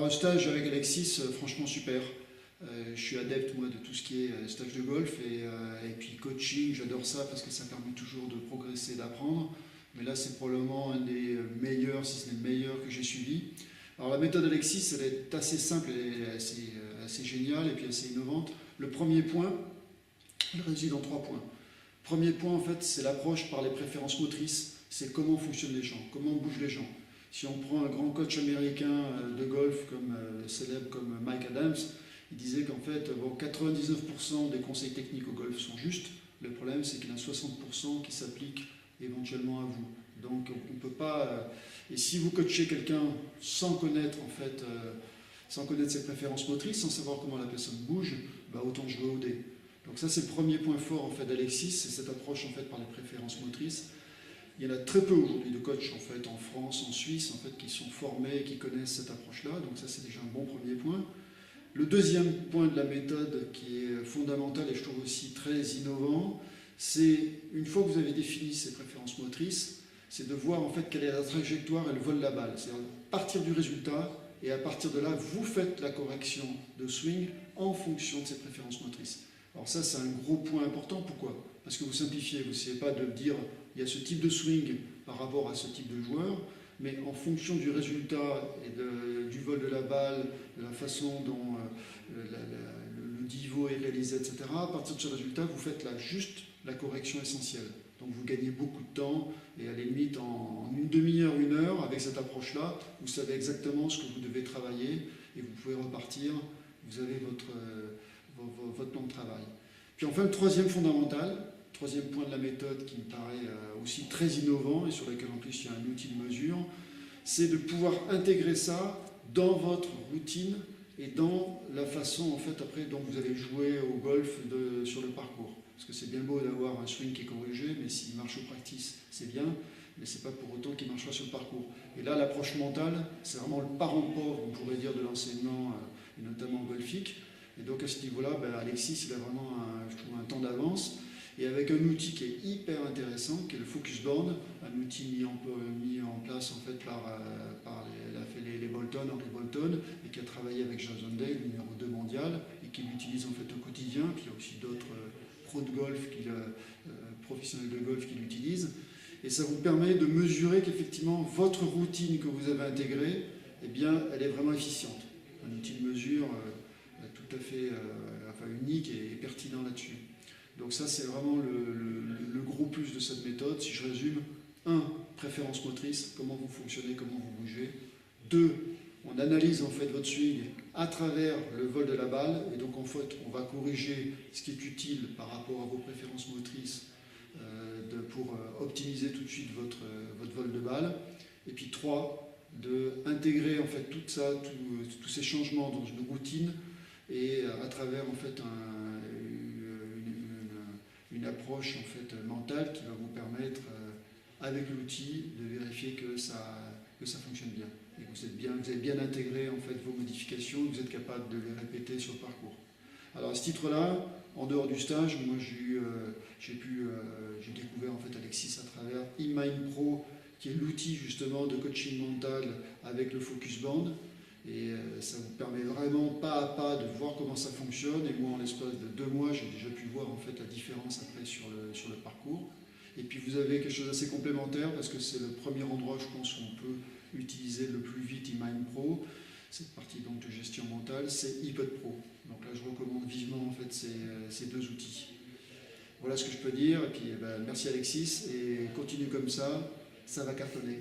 Alors, stage avec Alexis, franchement super. Je suis adepte, moi, de tout ce qui est stage de golf et puis coaching, j'adore ça parce que ça permet toujours de progresser, d'apprendre. Mais là, c'est probablement un des meilleurs, si ce n'est le meilleur que j'ai suivi. Alors, la méthode Alexis, elle est assez simple et assez géniale et puis assez innovante. Le premier point, il réside en 3 points. Premier point, en fait, c'est l'approche par les préférences motrices. C'est comment fonctionnent les gens, comment bougent les gens. Si on prend un grand coach américain de golf célèbre comme Mike Adams, il disait qu'en fait, bon, 99% des conseils techniques au golf sont justes. Le problème, c'est qu'il y en a 60% qui s'appliquent éventuellement à vous. Donc, on ne peut pas. Et si vous coachez quelqu'un sans connaître, en fait, sans connaître ses préférences motrices, sans savoir comment la personne bouge, bah, autant jouer au dé. Donc ça, c'est le premier point fort en fait d'Alexis, c'est cette approche en fait par les préférences motrices. Il y en a très peu aujourd'hui de coachs en fait en France, en Suisse, en fait, qui sont formés et qui connaissent cette approche-là. Donc ça, c'est déjà un bon premier point. Le deuxième point de la méthode qui est fondamental et je trouve aussi très innovant, c'est une fois que vous avez défini ces préférences motrices, c'est de voir en fait quelle est la trajectoire et le vol de la balle. C'est-à-dire partir du résultat et à partir de là, vous faites la correction de swing en fonction de ces préférences motrices. Alors ça, c'est un gros point important. Pourquoi? Parce que vous simplifiez. Vous n'essayez pas de dire il y a ce type de swing par rapport à ce type de joueur, mais en fonction du résultat et du vol de la balle, de la façon dont le niveau est réalisé, etc., à partir de ce résultat, vous faites juste la correction essentielle. Donc vous gagnez beaucoup de temps et à la limite en une demi-heure, 1 heure, avec cette approche-là, vous savez exactement ce que vous devez travailler et vous pouvez repartir, vous avez votre plan de travail. Puis enfin, le troisième point de la méthode qui me paraît aussi très innovant et sur lequel en plus il y a un outil de mesure, c'est de pouvoir intégrer ça dans votre routine et dans la façon en fait après dont vous allez jouer au golf sur le parcours. Parce que c'est bien beau d'avoir un swing qui est corrigé, mais s'il marche au practice, c'est bien, mais c'est pas pour autant qu'il marchera sur le parcours. Et là, l'approche mentale, c'est vraiment le parent pauvre, on pourrait dire, de l'enseignement, et notamment golfique. Et donc à ce niveau-là, Alexis, il a vraiment je trouve, un temps d'avance. Et avec un outil qui est hyper intéressant, qui est le Focus Board, un outil mis en place en fait par les Bolton, Henry Bolton, et qui a travaillé avec Jason Day, le numéro 2 mondial, et qui l'utilise en fait au quotidien. Puis il y a aussi d'autres pros de golf, professionnels de golf qui l'utilisent. Et ça vous permet de mesurer qu'effectivement votre routine que vous avez intégrée, eh bien, elle est vraiment efficiente. Un outil de mesure tout à fait unique et pertinent là-dessus. Donc ça, c'est vraiment le gros plus de cette méthode. Si je résume, 1, préférence motrice, comment vous fonctionnez, comment vous bougez. 2, on analyse en fait votre swing à travers le vol de la balle, et donc en fait, on va corriger ce qui est utile par rapport à vos préférences motrices pour optimiser tout de suite votre vol de balle. Et puis 3, d'intégrer en fait tout ça, tous ces changements dans une routine et à travers en fait une approche en fait mentale qui va vous permettre avec l'outil de vérifier que ça fonctionne bien et que vous avez bien intégré en fait vos modifications, que vous êtes capable de les répéter sur le parcours. Alors à ce titre-là, en dehors du stage, moi j'ai découvert en fait Alexis à travers eMind Pro, qui est l'outil justement de coaching mental avec le Focus Band. Et ça vous permet vraiment pas à pas de voir comment ça fonctionne. Et moi, en l'espace de 2 mois, j'ai déjà pu voir en fait la différence après sur le parcours. Et puis vous avez quelque chose d'assez complémentaire parce que c'est le premier endroit, je pense, où on peut utiliser le plus vite eMind Pro. Cette partie donc de gestion mentale, c'est iPod Pro. Donc là, je recommande vivement en fait ces 2 outils. Voilà ce que je peux dire. Et puis merci Alexis et continue comme ça va cartonner.